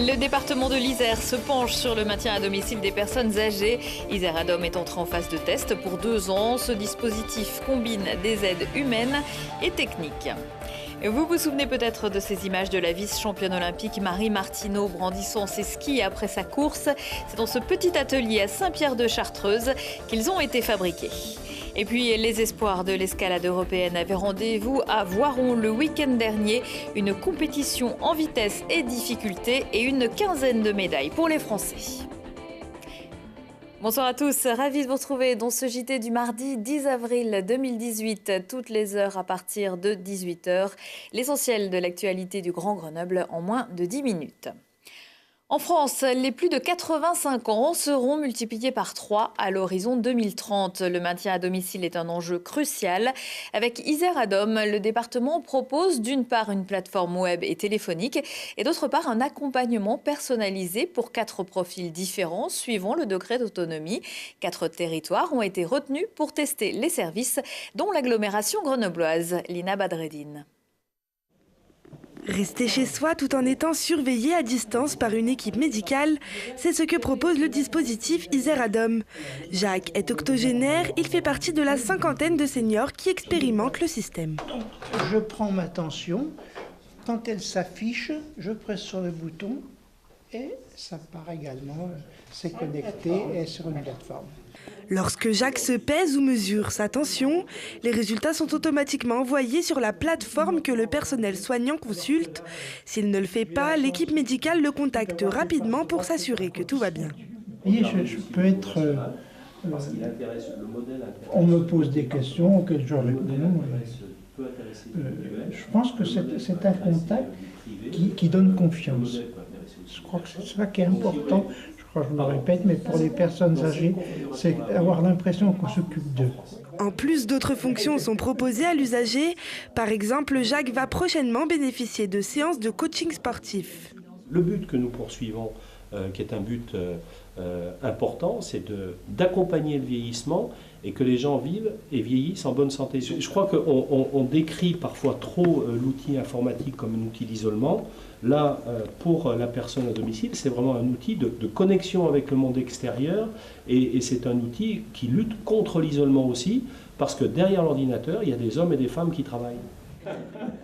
Le département de l'Isère se penche sur le maintien à domicile des personnes âgées. Isère Adom est entré en phase de test pour 2 ans. Ce dispositif combine des aides humaines et techniques. Vous vous souvenez peut-être de ces images de la vice-championne olympique Marie Martineau brandissant ses skis après sa course. C'est dans ce petit atelier à Saint-Pierre-de-Chartreuse qu'ils ont été fabriqués. Et puis les espoirs de l'escalade européenne avaient rendez-vous à Voiron le week-end dernier. Une compétition en vitesse et difficulté et une quinzaine de médailles pour les Français. Bonsoir à tous, ravi de vous retrouver dans ce JT du mardi 10 avril 2018, toutes les heures à partir de 18h. L'essentiel de l'actualité du Grand Grenoble en moins de 10 minutes. En France, les plus de 85 ans seront multipliés par 3 à l'horizon 2030. Le maintien à domicile est un enjeu crucial. Avec Isère Adom, le département propose d'une part une plateforme web et téléphonique et d'autre part un accompagnement personnalisé pour 4 profils différents suivant le degré d'autonomie. 4 territoires ont été retenus pour tester les services, dont l'agglomération grenobloise. Lina Badreddine. Rester chez soi tout en étant surveillé à distance par une équipe médicale, c'est ce que propose le dispositif Isère Adom. Jacques est octogénaire, il fait partie de la cinquantaine de seniors qui expérimentent le système. Je prends ma tension, quand elle s'affiche, je presse sur le bouton et ça part également, c'est connecté et sur une plateforme. Lorsque Jacques se pèse ou mesure sa tension, les résultats sont automatiquement envoyés sur la plateforme que le personnel soignant consulte. S'il ne le fait pas, l'équipe médicale le contacte rapidement pour s'assurer que tout va bien. Vous voyez, je peux être... on me pose des questions auxquelles je réponds. Je pense que c'est un contact qui donne confiance. Je crois que c'est ça qui est important. Je me répète, mais pour les personnes âgées, c'est avoir l'impression qu'on s'occupe d'eux. En plus, d'autres fonctions sont proposées à l'usager. Par exemple, Jacques va prochainement bénéficier de séances de coaching sportif. Le but que nous poursuivons, qui est un but important, c'est d'accompagner le vieillissement et que les gens vivent et vieillissent en bonne santé. Je crois qu'on décrit parfois trop l'outil informatique comme un outil d'isolement. Là, pour la personne à domicile, c'est vraiment un outil de connexion avec le monde extérieur et c'est un outil qui lutte contre l'isolement aussi, parce que derrière l'ordinateur, il y a des hommes et des femmes qui travaillent.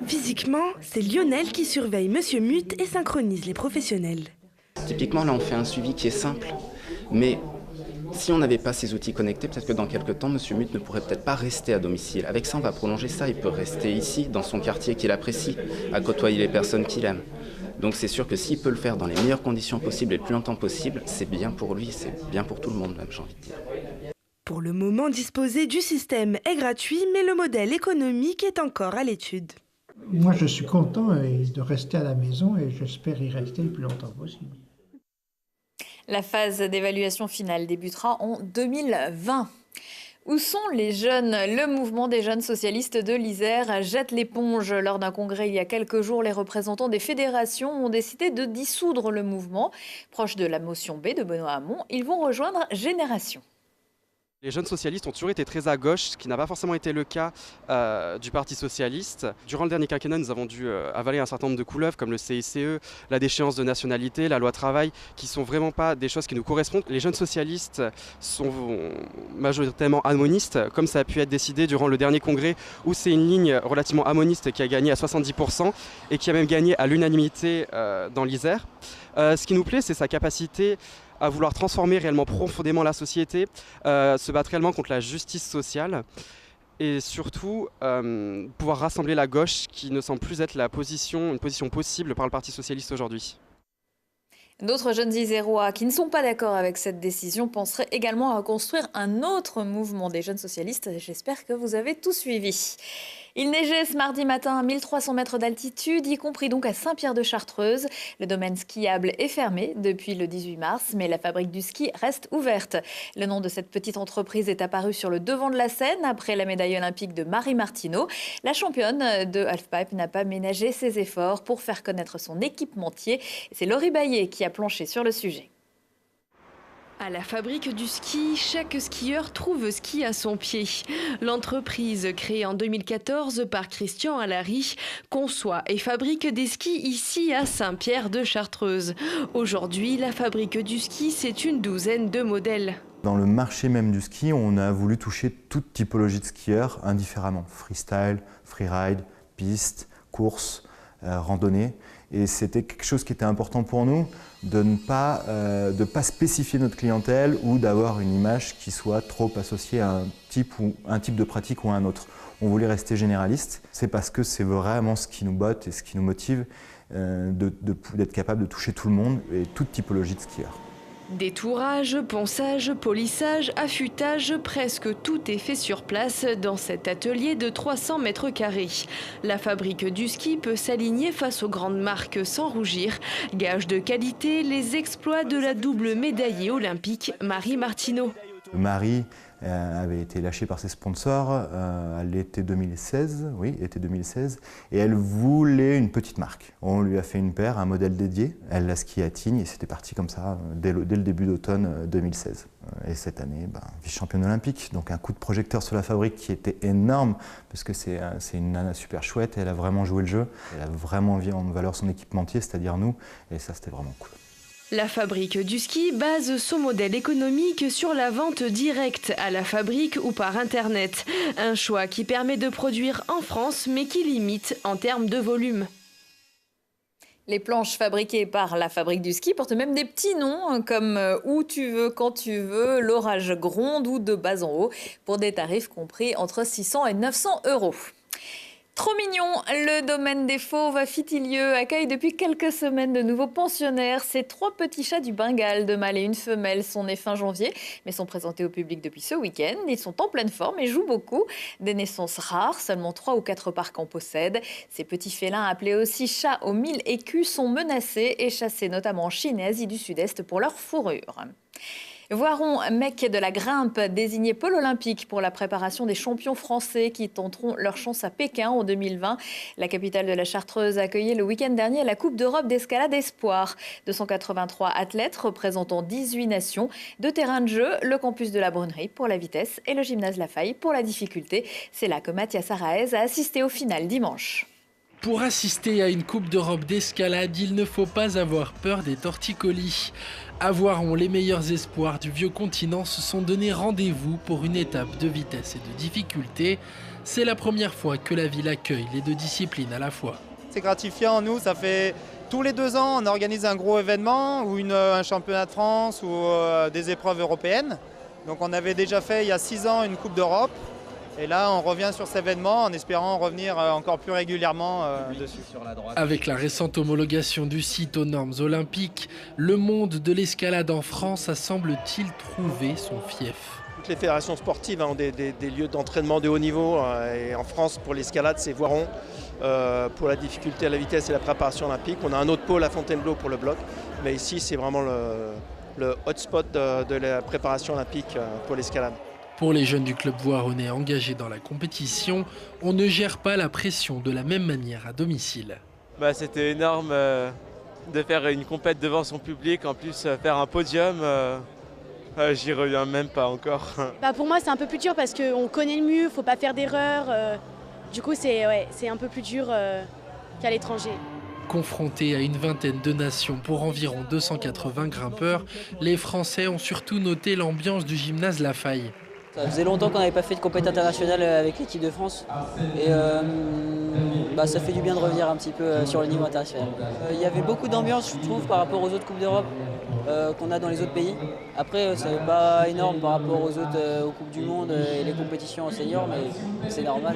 Physiquement, c'est Lionel qui surveille Monsieur Mute et synchronise les professionnels. Typiquement, là, on fait un suivi qui est simple, mais si on n'avait pas ces outils connectés, peut-être que dans quelques temps, Monsieur Mute ne pourrait peut-être pas rester à domicile. Avec ça, on va prolonger ça. Il peut rester ici, dans son quartier qu'il apprécie, à côtoyer les personnes qu'il aime. Donc c'est sûr que s'il peut le faire dans les meilleures conditions possibles et le plus longtemps possible, c'est bien pour lui, c'est bien pour tout le monde même, j'ai envie de dire. Pour le moment, disposer du système est gratuit, mais le modèle économique est encore à l'étude. Moi, je suis content de rester à la maison et j'espère y rester le plus longtemps possible. La phase d'évaluation finale débutera en 2020. Où sont les jeunes? Le mouvement des jeunes socialistes de l'Isère jette l'éponge. Lors d'un congrès il y a quelques jours, les représentants des fédérations ont décidé de dissoudre le mouvement. Proche de la motion B de Benoît Hamon, ils vont rejoindre Génération. Les jeunes socialistes ont toujours été très à gauche, ce qui n'a pas forcément été le cas du Parti socialiste. Durant le dernier quinquennat, nous avons dû avaler un certain nombre de couleuvres comme le CICE, la déchéance de nationalité, la loi travail, qui ne sont vraiment pas des choses qui nous correspondent. Les jeunes socialistes sont majoritairement amonistes, comme ça a pu être décidé durant le dernier congrès, où c'est une ligne relativement amoniste qui a gagné à 70% et qui a même gagné à l'unanimité dans l'Isère. Ce qui nous plaît, c'est sa capacité à vouloir transformer réellement profondément la société, se battre réellement contre la justice sociale et surtout pouvoir rassembler la gauche qui ne semble plus être une position possible par le Parti socialiste aujourd'hui. D'autres jeunes isérois qui ne sont pas d'accord avec cette décision penseraient également à construire un autre mouvement des jeunes socialistes. J'espère que vous avez tout suivi. Il neigeait ce mardi matin à 1300 mètres d'altitude, y compris donc à Saint-Pierre-de-Chartreuse. Le domaine skiable est fermé depuis le 18 mars, mais la fabrique du ski reste ouverte. Le nom de cette petite entreprise est apparu sur le devant de la scène après la médaille olympique de Marie Martineau. La championne de halfpipe n'a pas ménagé ses efforts pour faire connaître son équipementier. C'est Laurie Baillet qui a planché sur le sujet. À la fabrique du ski, chaque skieur trouve ski à son pied. L'entreprise, créée en 2014 par Christian Allary, conçoit et fabrique des skis ici à Saint-Pierre-de-Chartreuse. Aujourd'hui, la fabrique du ski, c'est une douzaine de modèles. Dans le marché même du ski, on a voulu toucher toute typologie de skieurs indifféremment. Freestyle, freeride, piste, course, randonnée. Et c'était quelque chose qui était important pour nous, de ne pas spécifier notre clientèle ou d'avoir une image qui soit trop associée à un type de pratique ou à un autre. On voulait rester généraliste. C'est parce que c'est vraiment ce qui nous botte et ce qui nous motive d'être capable de toucher tout le monde et toute typologie de skieurs. Détourage, ponçage, polissage, affûtage, presque tout est fait sur place dans cet atelier de 300 mètres carrés. La fabrique du ski peut s'aligner face aux grandes marques sans rougir. Gage de qualité, les exploits de la double médaillée olympique Marie Martineau. Marie avait été lâchée par ses sponsors à l'été 2016, et elle voulait une petite marque. On lui a fait une paire, un modèle dédié, elle l'a skié à Tignes et c'était parti comme ça dès le début d'automne 2016. Et cette année, vice-championne olympique, donc un coup de projecteur sur la fabrique qui était énorme parce que c'est une nana super chouette, elle a vraiment joué le jeu, elle a vraiment mis en valeur son équipementier, c'est-à-dire nous, et ça c'était vraiment cool. La fabrique du ski base son modèle économique sur la vente directe à la fabrique ou par Internet. Un choix qui permet de produire en France mais qui limite en termes de volume. Les planches fabriquées par la fabrique du ski portent même des petits noms comme Où tu veux, quand tu veux, L'orage gronde ou De bas en haut pour des tarifs compris entre 600 et 900 €. Trop mignon, le domaine des Fauves à Fitilieu accueille depuis quelques semaines de nouveaux pensionnaires. Ces 3 petits chats du Bengale, 2 mâles et une femelle, sont nés fin janvier, mais sont présentés au public depuis ce week-end. Ils sont en pleine forme et jouent beaucoup. Des naissances rares, seulement 3 ou 4 parcs en possèdent. Ces petits félins, appelés aussi chats aux 1000 écus, sont menacés et chassés notamment en Chine et Asie du Sud-Est pour leur fourrure. Voiron, mec de la grimpe, désigné pôle olympique pour la préparation des champions français qui tenteront leur chance à Pékin en 2020. La capitale de la Chartreuse a accueilli le week-end dernier la Coupe d'Europe d'escalade espoir. 283 athlètes représentant 18 nations. 2 terrains de jeu, le campus de la Brunnerie pour la vitesse et le gymnase Lafaille pour la difficulté. C'est là que Mathias Araez a assisté au final dimanche. Pour assister à une Coupe d'Europe d'escalade, il ne faut pas avoir peur des torticolis. À Voiron, les meilleurs espoirs du vieux continent se sont donné rendez-vous pour une étape de vitesse et de difficulté. C'est la première fois que la ville accueille les 2 disciplines à la fois. C'est gratifiant, nous, ça fait tous les 2 ans, on organise un gros événement ou un championnat de France ou des épreuves européennes. Donc on avait déjà fait il y a 6 ans une Coupe d'Europe. Et là, on revient sur cet événement en espérant revenir encore plus régulièrement dessus. Avec la récente homologation du site aux normes olympiques, le monde de l'escalade en France a, semble-t-il, trouvé son fief. Toutes les fédérations sportives ont des lieux d'entraînement de haut niveau. Et en France, pour l'escalade, c'est Voiron. Pour la difficulté à la vitesse et la préparation olympique. On a un autre pôle à Fontainebleau pour le bloc. Mais ici, c'est vraiment le hotspot de la préparation olympique pour l'escalade. Pour les jeunes du club voironnais engagés dans la compétition, on ne gère pas la pression de la même manière à domicile. C'était énorme de faire une compète devant son public, en plus faire un podium, j'y reviens même pas encore. Pour moi c'est un peu plus dur parce qu'on connaît le mieux, il ne faut pas faire d'erreurs, du coup c'est un peu plus dur qu'à l'étranger. Confrontés à une vingtaine de nations pour environ 280 grimpeurs, les Français ont surtout noté l'ambiance du gymnase Lafaille. Ça faisait longtemps qu'on n'avait pas fait de compétition internationale avec l'équipe de France et ça fait du bien de revenir un petit peu sur le niveau international. Il y avait beaucoup d'ambiance, je trouve, par rapport aux autres Coupes d'Europe qu'on a dans les autres pays. Après, ce n'est pas énorme par rapport aux autres aux Coupes du Monde et les compétitions en senior, mais c'est normal.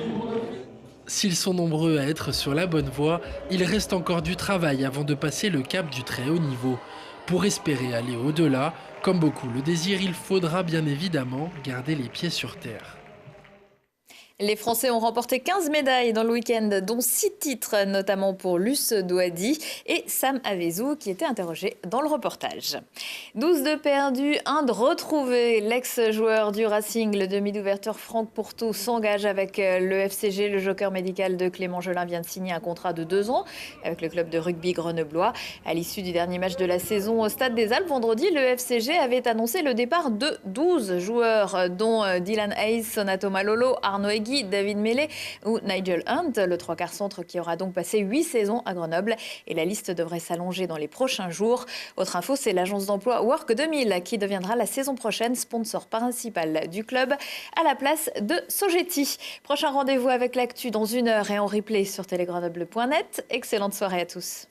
S'ils sont nombreux à être sur la bonne voie, il reste encore du travail avant de passer le cap du très haut niveau. Pour espérer aller au-delà, comme beaucoup le désirent, il faudra bien évidemment garder les pieds sur terre. Les Français ont remporté 15 médailles dans le week-end, dont 6 titres, notamment pour Luce Douadi et Sam Avezou, qui était interrogé dans le reportage. 12 de perdus, 1 de retrouvé. L'ex-joueur du Racing, le demi d'ouverture Franck Pourtout, s'engage avec le FCG. Le joker médical de Clément Gelin vient de signer un contrat de 2 ans avec le club de rugby grenoblois. À l'issue du dernier match de la saison au Stade des Alpes, vendredi, le FCG avait annoncé le départ de 12 joueurs, dont Dylan Hayes, Sonato Malolo, Arnaud Egui, David Mellet ou Nigel Hunt, le 3/4 centre qui aura donc passé 8 saisons à Grenoble. Et la liste devrait s'allonger dans les prochains jours. Autre info, c'est l'agence d'emploi Work 2000 qui deviendra la saison prochaine sponsor principal du club à la place de Sogeti. Prochain rendez-vous avec l'actu dans 1 heure et en replay sur télégrenoble.net. Excellente soirée à tous.